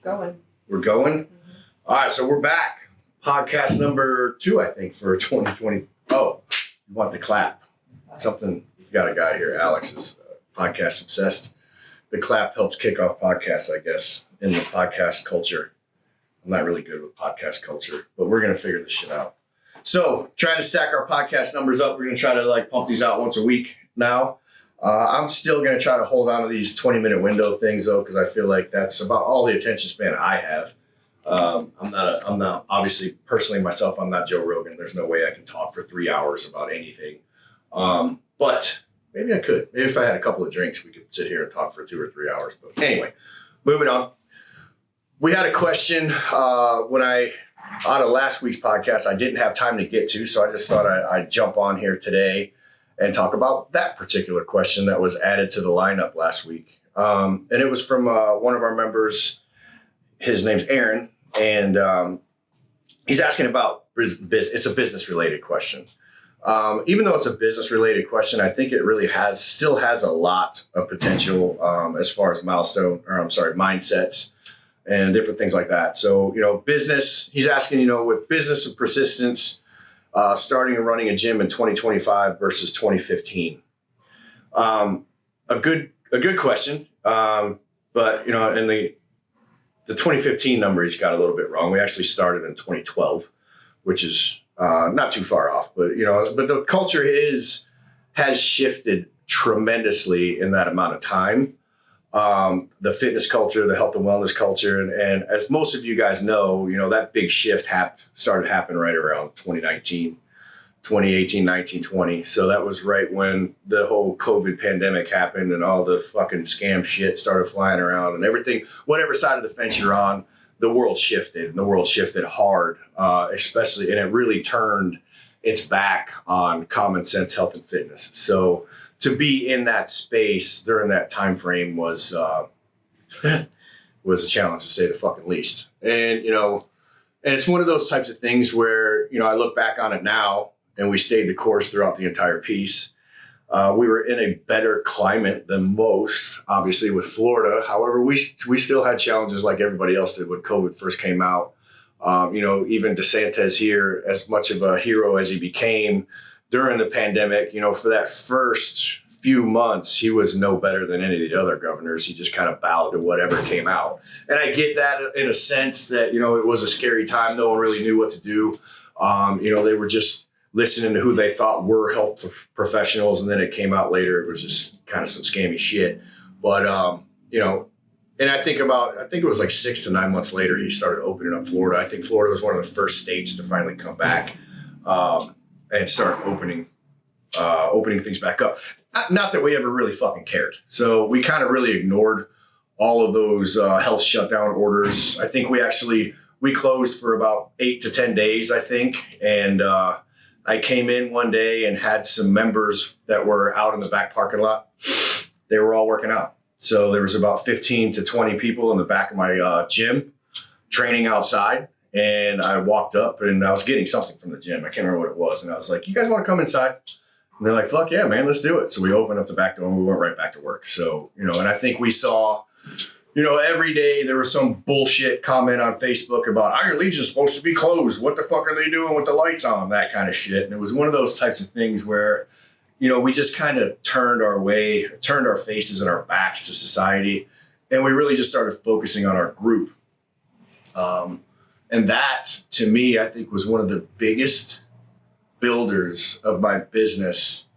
going. We're going? Mm-hmm. All right, so we're back. Podcast number 2, I think, for 2020. Oh, you want the clap. Something, we've got a guy here, Alex is podcast obsessed. The clap helps kick off podcasts, I guess, in the podcast culture. I'm not really good with podcast culture, but we're going to figure this shit out. So trying to stack our podcast numbers up. We're going to try to pump these out once a week now. I'm still going to try to hold on to these 20-minute window things, though, because I feel like that's about all the attention span I have. I'm not obviously, personally myself, I'm not Joe Rogan. There's no way I can talk for 3 hours about anything. But maybe I could. Maybe if I had a couple of drinks, we could sit here and talk for 2 or 3 hours. But anyway, moving on. We had a question out of last week's podcast, I didn't have time to get to, so I just thought I'd jump on here today and talk about that particular question that was added to the lineup last week. And it was from one of our members. His name's Aaron, and he's asking about business. It's a business-related question. Even though it's a business-related question, I think it really still has a lot of potential as far as mindsets and different things like that. So, business, he's asking, with business and persistence, starting and running a gym in 2025 versus 2015. A good question. But, in the 2015 number, he's got a little bit wrong. We actually started in 2012, which is not too far off. But, but the culture has shifted tremendously in that amount of time. The fitness culture, the health and wellness culture. And as most of you guys know, that big shift started happening right around 2018, 19, 20. So that was right when the whole COVID pandemic happened and all the fucking scam shit started flying around and everything, whatever side of the fence you're on, the world shifted, and the world shifted hard, especially, and it really turned its back on common sense health and fitness. So to be in that space during that time frame was a challenge, to say the fucking least. And and it's one of those types of things where I look back on it now, and we stayed the course throughout the entire piece. We were in a better climate than most, obviously, with Florida. However, we still had challenges like everybody else did when COVID first came out. Even DeSantis here, as much of a hero as he became during the pandemic, for that first few months, he was no better than any of the other governors. He just kind of bowed to whatever came out. And I get that in a sense that, it was a scary time. No one really knew what to do. They were just listening to who they thought were health professionals. And then it came out later. It was just kind of some scammy shit. But, and I think it was like 6 to 9 months later, he started opening up Florida. I think Florida was one of the first states to finally come back and start opening things back up. Not that we ever really fucking cared. So we kind of really ignored all of those health shutdown orders. I think we closed for about 8 to 10 days, I think. And I came in one day and had some members that were out in the back parking lot. They were all working out. So there was about 15 to 20 people in the back of my gym training outside. And I walked up and I was getting something from the gym. I can't remember what it was. And I was like, you guys want to come inside? And they're like, fuck yeah, man, let's do it. So we opened up the back door and we went right back to work. So, and I think we saw, every day there was some bullshit comment on Facebook about Iron Legion's supposed to be closed. What the fuck are they doing with the lights on? That kind of shit. And it was one of those types of things where, we just kind of turned our faces and our backs to society. And we really just started focusing on our group. And that, to me, I think was one of the biggest builders of my business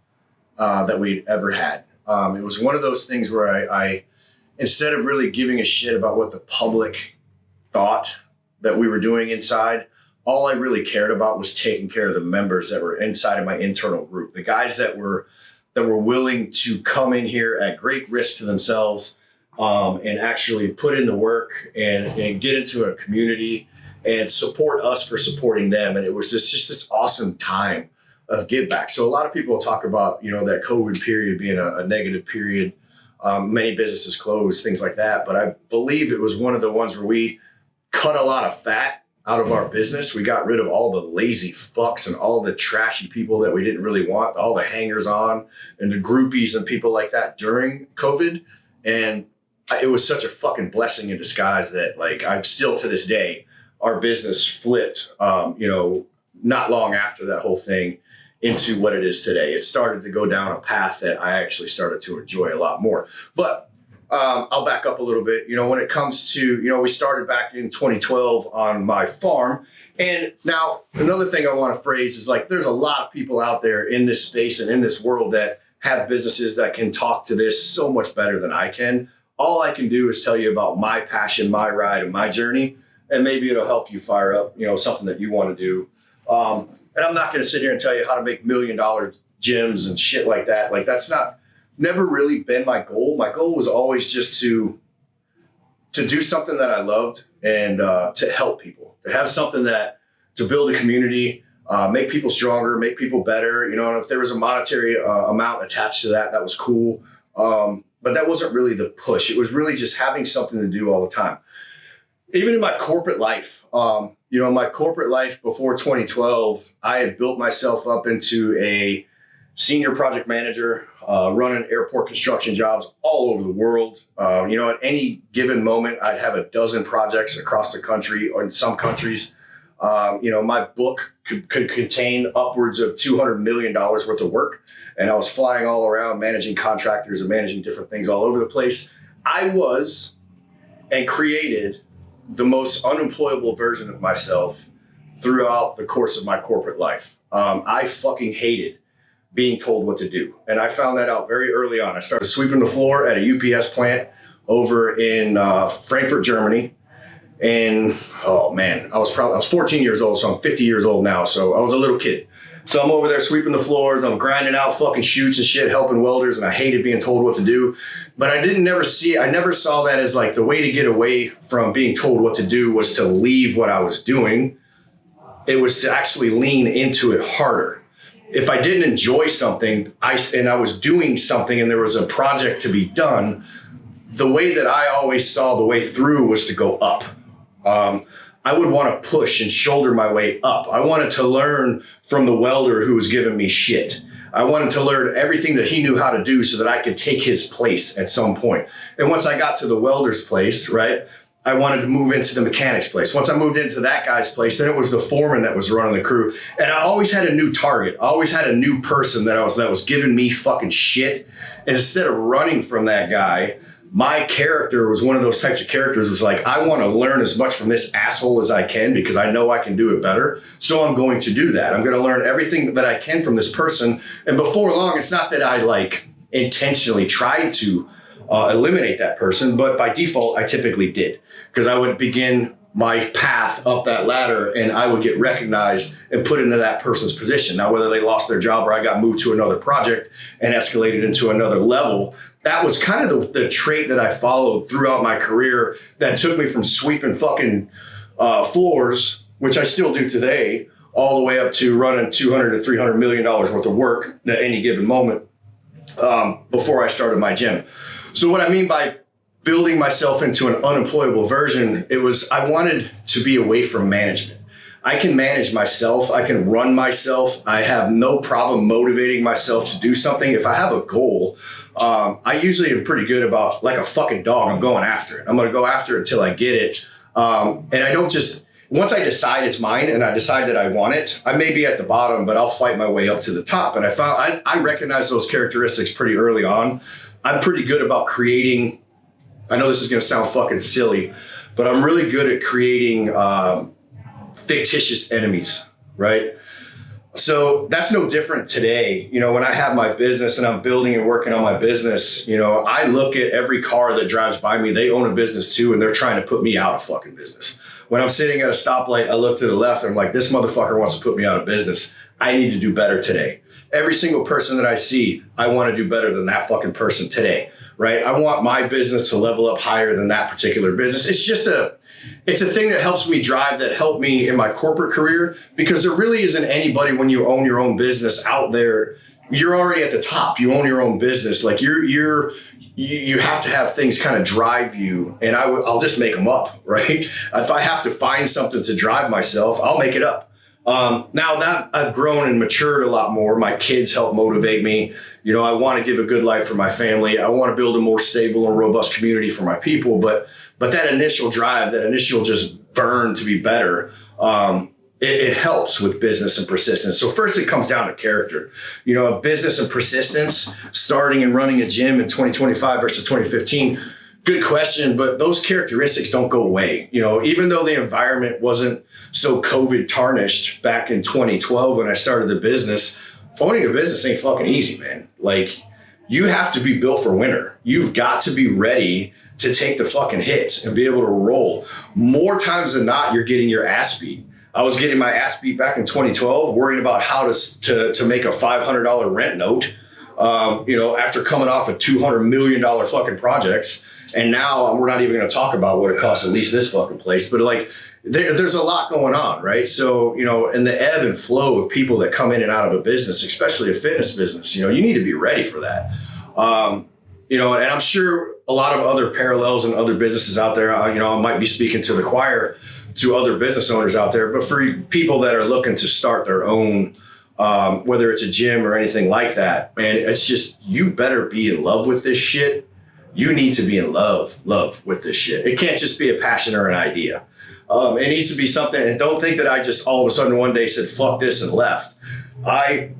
that we'd ever had. It was one of those things where I instead of really giving a shit about what the public thought that we were doing inside, all I really cared about was taking care of the members that were inside of my internal group, the guys that were willing to come in here at great risk to themselves and actually put in the work and get into a community and support us for supporting them. And it was just this awesome time of give back. So a lot of people talk about, that COVID period being a negative period. Many businesses closed, things like that. But I believe it was one of the ones where we cut a lot of fat out of our business. We got rid of all the lazy fucks and all the trashy people that we didn't really want, all the hangers on and the groupies and people like that during COVID. And it was such a fucking blessing in disguise that like I'm still to this day, our business flipped, not long after that whole thing into what it is today. It started to go down a path that I actually started to enjoy a lot more. But I'll back up a little bit. When it comes to, we started back in 2012 on my farm. And now another thing I want to phrase is like, there's a lot of people out there in this space and in this world that have businesses that can talk to this so much better than I can. All I can do is tell you about my passion, my ride, and my journey. And maybe it'll help you fire up, something that you want to do. And I'm not going to sit here and tell you how to make $1 million gyms and shit like that. Like that's never really been my goal. My goal was always just to do something that I loved and to help people, to have something to build a community, make people stronger, make people better. And if there was a monetary amount attached to that, that was cool. But that wasn't really the push. It was really just having something to do all the time. Even in my corporate life, my corporate life before 2012, I had built myself up into a senior project manager, running airport construction jobs all over the world. At any given moment, I'd have a dozen projects across the country or in some countries. My book could contain upwards of $200 million worth of work. And I was flying all around managing contractors and managing different things all over the place. I was and created the most unemployable version of myself throughout the course of my corporate life. I fucking hated being told what to do. And I found that out very early on. I started sweeping the floor at a UPS plant over in Frankfurt, Germany. And oh man, I was 14 years old, so I'm 50 years old now. So I was a little kid. So I'm over there sweeping the floors. I'm grinding out fucking chutes and shit, helping welders. And I hated being told what to do. But I never saw that as like the way to get away from being told what to do was to leave what I was doing. It was to actually lean into it harder. If I didn't enjoy something and I was doing something and there was a project to be done, the way that I always saw the way through was to go up. I would want to push and shoulder my way up. I wanted to learn from the welder who was giving me shit. I wanted to learn everything that he knew how to do so that I could take his place at some point. And once I got to the welder's place, right, I wanted to move into the mechanic's place. Once I moved into that guy's place, then it was the foreman that was running the crew. And I always had a new target. I always had a new person that was giving me fucking shit. And instead of running from that guy, my character was one of those types of characters was like, I want to learn as much from this asshole as I can because I know I can do it better. So I'm going to do that. I'm going to learn everything that I can from this person. And before long, it's not that I like intentionally tried to eliminate that person, but by default, I typically did because I would begin my path up that ladder and I would get recognized and put into that person's position. Now, whether they lost their job or I got moved to another project and escalated into another level, that was kind of the trait that I followed throughout my career that took me from sweeping fucking floors, which I still do today, all the way up to running $200 to $300 million worth of work at any given moment before I started my gym. So what I mean by building myself into an unemployable version, I wanted to be away from management. I can manage myself. I can run myself. I have no problem motivating myself to do something. If I have a goal, I usually am pretty good about like a fucking dog. I'm going after it. I'm going to go after it until I get it. And I don't just, once I decide it's mine and I decide that I want it, I may be at the bottom, but I'll fight my way up to the top. And I recognize those characteristics pretty early on. I'm pretty good about creating, I know this is going to sound fucking silly, but I'm really good at creating fictitious enemies, right? So that's no different today. When I have my business and I'm building and working on my business, I look at every car that drives by me. They own a business too, and they're trying to put me out of fucking business. When I'm sitting at a stoplight, I look to the left and I'm like, this motherfucker wants to put me out of business. I need to do better today. Every single person that I see, I want to do better than that fucking person today, right? I want my business to level up higher than that particular business. It's a thing that helps me drive, that helped me in my corporate career, because there really isn't anybody when you own your own business out there. You're already at the top. You own your own business. Like you have to have things kind of drive you, and I'll just make them up, right? If I have to find something to drive myself, I'll make it up. Now that I've grown and matured a lot more, my kids help motivate me. You know, I want to give a good life for my family. I want to build a more stable and robust community for my people. But that initial drive, that initial just burn to be better, it helps with business and persistence. So first it comes down to character. You know, business and persistence, starting and running a gym in 2025 versus 2015. Good question, but those characteristics don't go away. You know, even though the environment wasn't so COVID tarnished back in 2012 when I started the business, owning a business ain't fucking easy, man. Like, you have to be built for winter. You've got to be ready to take the fucking hits and be able to roll. More times than not, you're getting your ass beat. I was getting my ass beat back in 2012, worrying about how to make a $500 rent note, you know, after coming off of $200 million fucking projects. And now we're not even going to talk about what it costs to lease this fucking place. But like, there's a lot going on, right? So, you know, and the ebb and flow of people that come in and out of a business, especially a fitness business, you know, you need to be ready for that. You know, and I'm sure a lot of other parallels and other businesses out there, you know, I might be speaking to the choir, to other business owners out there, but for people that are looking to start their own, whether it's a gym or anything like that, man, it's just, you better be in love with this shit. You need to be in love with this shit. It can't just be a passion or an idea. It needs to be something, and don't think that I just all of a sudden one day said, fuck this, and left. I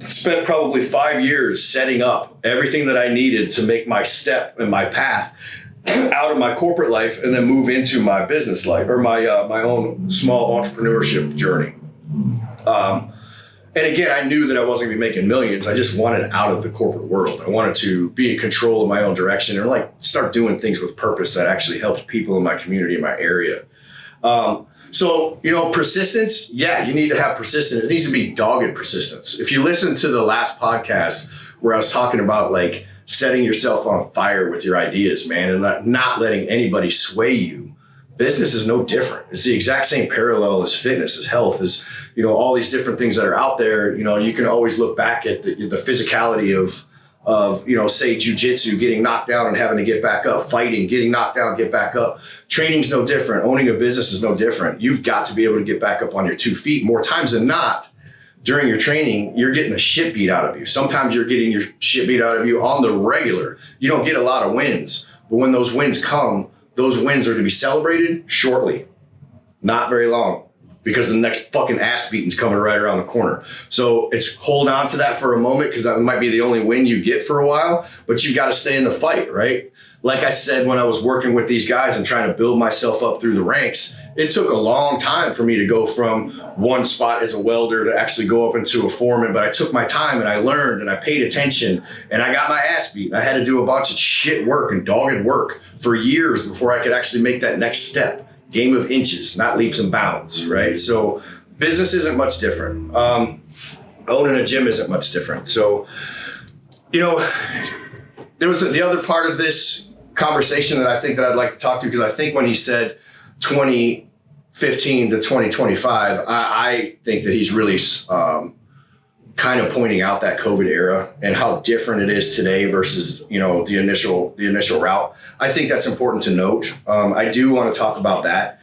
spent probably 5 years setting up everything that I needed to make my step and my path out of my corporate life and then move into my business life or my own small entrepreneurship journey. And again, I knew that I wasn't going to be making millions. I just wanted out of the corporate world. I wanted to be in control of my own direction and like start doing things with purpose that actually helped people in my community, in my area. So, you know, persistence, yeah, you need to have persistence. It needs to be dogged persistence. If you listen to the last podcast where I was talking about like setting yourself on fire with your ideas, man, and not letting anybody sway you, business is no different. It's the exact same parallel as fitness, as health, as, you know, all these different things that are out there. You know, you can always look back at the physicality of, you know, say jujitsu, getting knocked down and having to get back up, fighting, getting knocked down, get back up. Training's no different. Owning a business is no different. You've got to be able to get back up on your 2 feet. More times than not, during your training, you're getting the shit beat out of you. Sometimes you're getting your shit beat out of you on the regular. You don't get a lot of wins, but when those wins come, those wins are to be celebrated shortly, not very long, because the next fucking ass beating's coming right around the corner. So it's hold on to that for a moment, because that might be the only win you get for a while, but you've got to stay in the fight, right? Like I said, when I was working with these guys and trying to build myself up through the ranks, it took a long time for me to go from one spot as a welder to actually go up into a foreman. But I took my time and I learned and I paid attention and I got my ass beat. I had to do a bunch of shit work and dogged work for years before I could actually make that next step. Game of inches, not leaps and bounds, right? So business isn't much different. Owning a gym isn't much different. So, you know, there was the other part of this conversation that I think that I'd like to talk to, because I think when he said 2015 to 2025, I think that he's really kind of pointing out that COVID era and how different it is today versus, you know, the initial route. I think that's important to note. I do want to talk about that.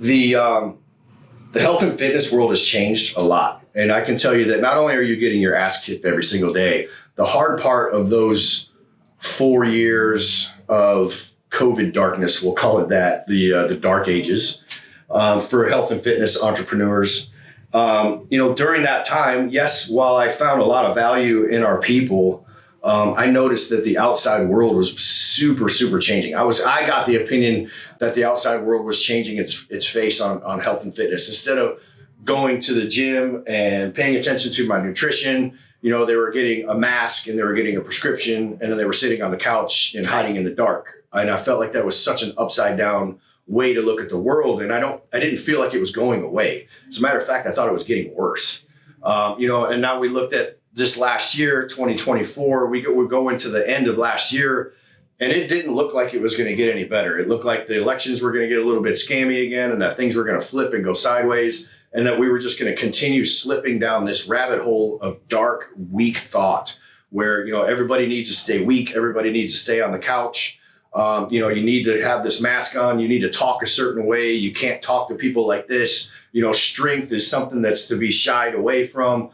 The health and fitness world has changed a lot. And I can tell you that not only are you getting your ass kicked every single day, the hard part of those 4 years of COVID darkness, we'll call it that, the dark ages, for health and fitness entrepreneurs. You know, during that time, yes, while I found a lot of value in our people, I noticed that the outside world was super changing. I got the opinion that the outside world was changing its face on health and fitness. Instead of going to the gym and paying attention to my nutrition, you know, they were getting a mask and they were getting a prescription, and then they were sitting on the couch and hiding in the dark. And I felt like that was such an upside down way to look at the world. And I didn't feel like it was going away. As a matter of fact, I thought it was getting worse. You know, and now we looked at this last year, 2024, we go into the end of last year, and it didn't look like it was going to get any better. It looked like the elections were going to get a little bit scammy again, and that things were going to flip and go sideways, and that we were just going to continue slipping down this rabbit hole of dark, weak thought where, you know, everybody needs to stay weak. Everybody needs to stay on the couch. You need to have this mask on. You need to talk a certain way. You can't talk to people like this. Strength is something that's to be shied away from,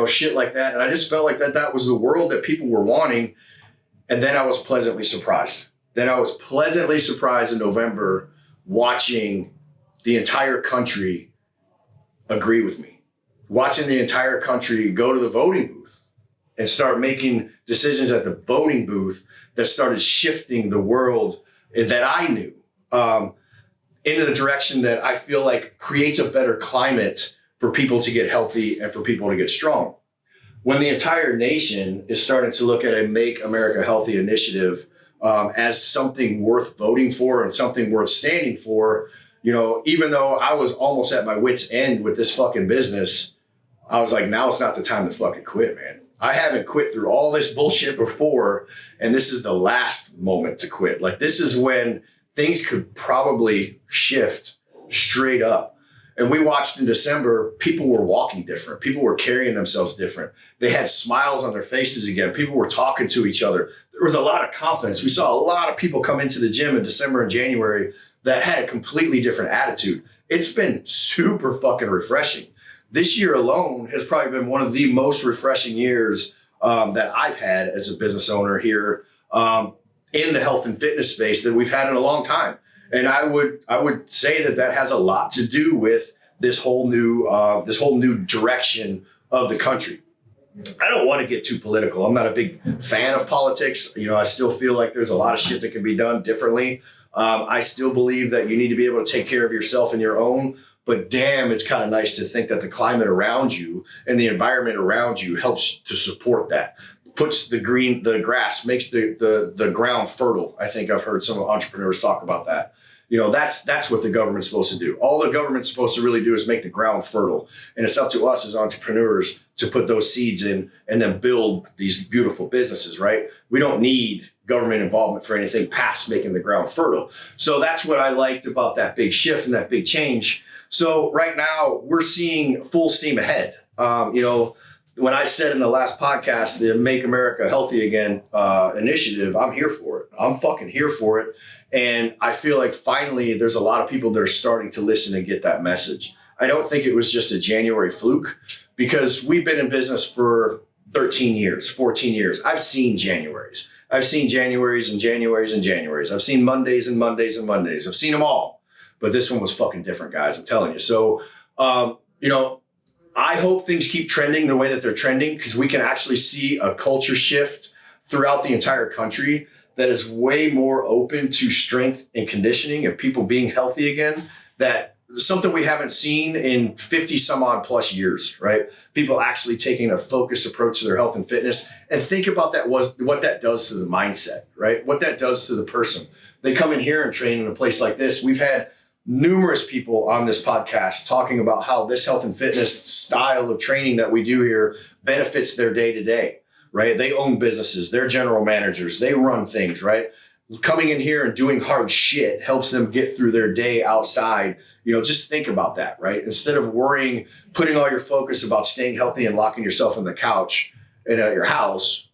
shit like that. And I just felt like that was the world that people were wanting. And then I was pleasantly surprised. In November watching the entire country agree with me, watching the entire country go to the voting booth and start making decisions at the voting booth that started shifting the world that I knew into the direction that I feel like creates a better climate for people to get healthy and for people to get strong. When the entire nation is starting to look at a Make America Healthy initiative as something worth voting for and something worth standing for, even though I was almost at my wit's end with this fucking business, I was like, now it's not the time to fucking quit, man. I haven't quit through all this bullshit before, and this is the last moment to quit. Like, this is when things could probably shift straight up. And we watched in December, people were walking different. People were carrying themselves different. They had smiles on their faces again. People were talking to each other. There was a lot of confidence. We saw a lot of people come into the gym in December and January that had a completely different attitude. It's been super fucking refreshing. This year alone has probably been one of the most refreshing years that I've had as a business owner here in the health and fitness space that we've had in a long time. And I would say that has a lot to do with this whole new direction of the country. I don't want to get too political. I'm not a big fan of politics. I still feel like there's a lot of shit that can be done differently. I still believe that you need to be able to take care of yourself and your own. But damn, it's kind of nice to think that the climate around you and the environment around you helps to support that. Puts the grass, makes the ground fertile. I think I've heard some entrepreneurs talk about that. That's what the government's supposed to do. All the government's supposed to really do is make the ground fertile. And it's up to us as entrepreneurs to put those seeds in and then build these beautiful businesses, right? We don't need government involvement for anything past making the ground fertile. So that's what I liked about that big shift and that big change. So right now we're seeing full steam ahead. When I said in the last podcast, the Make America Healthy Again initiative, I'm here for it. I'm fucking here for it. And I feel like finally there's a lot of people that are starting to listen and get that message. I don't think it was just a January fluke because we've been in business for 13 years, 14 years. I've seen Januaries. I've seen Januaries and Januaries and Januaries. I've seen Mondays and Mondays and Mondays. I've seen them all. But this one was fucking different, guys. I'm telling you. So, I hope things keep trending the way that they're trending because we can actually see a culture shift throughout the entire country that is way more open to strength and conditioning and people being healthy again. That is something we haven't seen in 50 some odd plus years, right? People actually taking a focused approach to their health and fitness and think about what that does to the mindset, right? What that does to the person. They come in here and train in a place like this. We've had numerous people on this podcast talking about how this health and fitness style of training that we do here benefits their day to day, right? They own businesses, they're general managers, they run things, right? Coming in here and doing hard shit helps them get through their day outside. Just think about that, right? Instead of worrying, putting all your focus about staying healthy and locking yourself on the couch and at your house,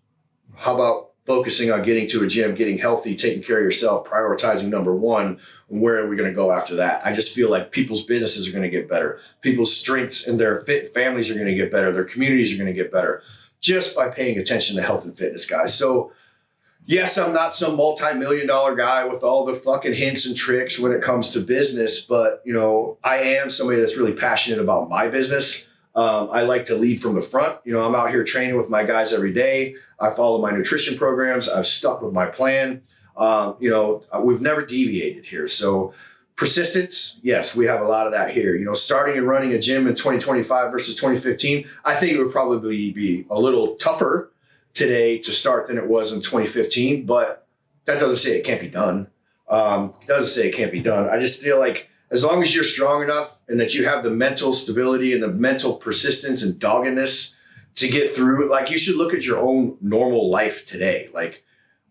how about focusing on getting to a gym, getting healthy, taking care of yourself, prioritizing number one, where are we going to go after that? I just feel like people's businesses are going to get better. People's strengths and their fit families are going to get better. Their communities are going to get better just by paying attention to health and fitness, guys. So yes, I'm not some multi-million-dollar guy with all the fucking hints and tricks when it comes to business, but I am somebody that's really passionate about my business. I like to lead from the front. I'm out here training with my guys every day. I follow my nutrition programs. I've stuck with my plan. We've never deviated here. So persistence, yes, we have a lot of that here. Starting and running a gym in 2025 versus 2015, I think it would probably be a little tougher today to start than it was in 2015, but that doesn't say it can't be done. It doesn't say it can't be done. I just feel like as long as you're strong enough and that you have the mental stability and the mental persistence and doggedness to get through it, like you should look at your own normal life today. Like,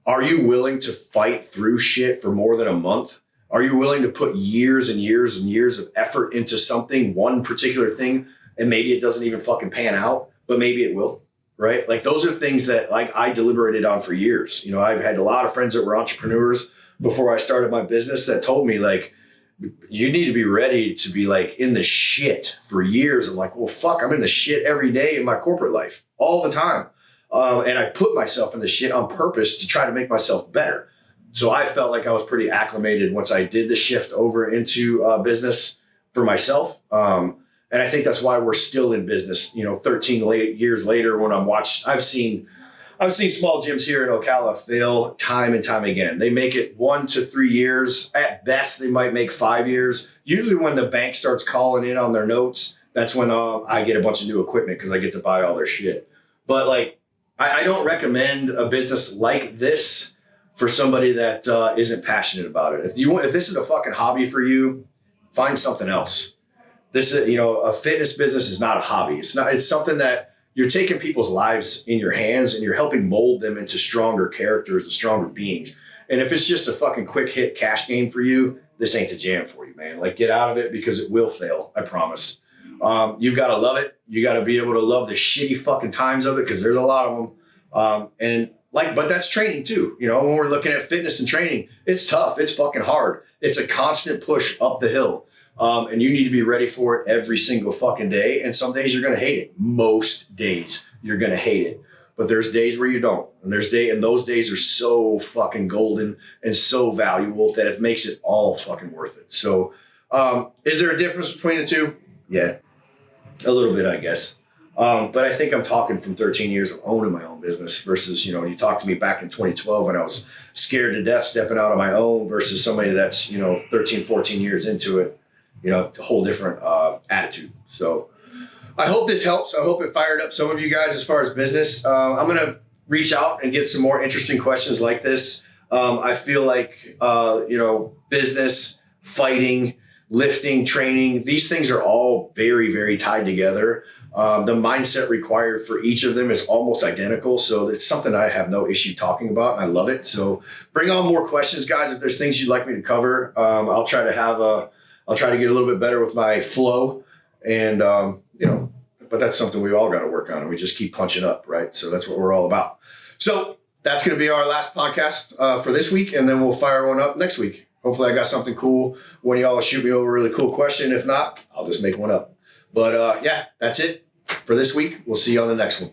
are you willing to fight through shit for more than a month? Are you willing to put years and years and years of effort into something, one particular thing, and maybe it doesn't even fucking pan out, but maybe it will, right? Like those are things that like I deliberated on for years. I've had a lot of friends that were entrepreneurs. before I started my business that told me like, you need to be ready to be like in the shit for years. I'm like, well, fuck, I'm in the shit every day in my corporate life all the time. And I put myself in the shit on purpose to try to make myself better. So I felt like I was pretty acclimated once I did the shift over into business for myself. And I think that's why we're still in business, 13 years later when I've seen small gyms here in Ocala fail time and time again. They make it 1 to 3 years. At best, they might make 5 years. Usually when the bank starts calling in on their notes, that's when I get a bunch of new equipment because I get to buy all their shit. But like, I don't recommend a business like this for somebody that isn't passionate about it. If this is a fucking hobby for you, find something else. This is, a fitness business is not a hobby. It's something that you're taking people's lives in your hands and you're helping mold them into stronger characters and stronger beings. And if it's just a fucking quick hit cash game for you, this ain't the jam for you, man. Like, get out of it because it will fail. I promise. You've got to love it. You got to be able to love the shitty fucking times of it because there's a lot of them. But that's training too. When we're looking at fitness and training, it's tough. It's fucking hard. It's a constant push up the hill. And you need to be ready for it every single fucking day. And some days you're going to hate it. Most days you're going to hate it. But there's days where you don't. And those days are so fucking golden and so valuable that it makes it all fucking worth it. So is there a difference between the two? Yeah, a little bit, I guess. But I think I'm talking from 13 years of owning my own business versus, you talked to me back in 2012 when I was scared to death stepping out on my own versus somebody that's, 13, 14 years into it. A whole different attitude. So I hope this helps. I hope it fired up some of you guys as far as business. I'm going to reach out and get some more interesting questions like this. I feel like, business, fighting, lifting, training, these things are all very, very tied together. The mindset required for each of them is almost identical. So it's something I have no issue talking about. And I love it. So bring on more questions, guys. If there's things you'd like me to cover, I'll try to get a little bit better with my flow and, but that's something we all got to work on and we just keep punching up. Right. So that's what we're all about. So that's going to be our last podcast for this week. And then we'll fire one up next week. Hopefully I got something cool. One of y'all will shoot me over a really cool question. If not, I'll just make one up. But that's it for this week. We'll see you on the next one.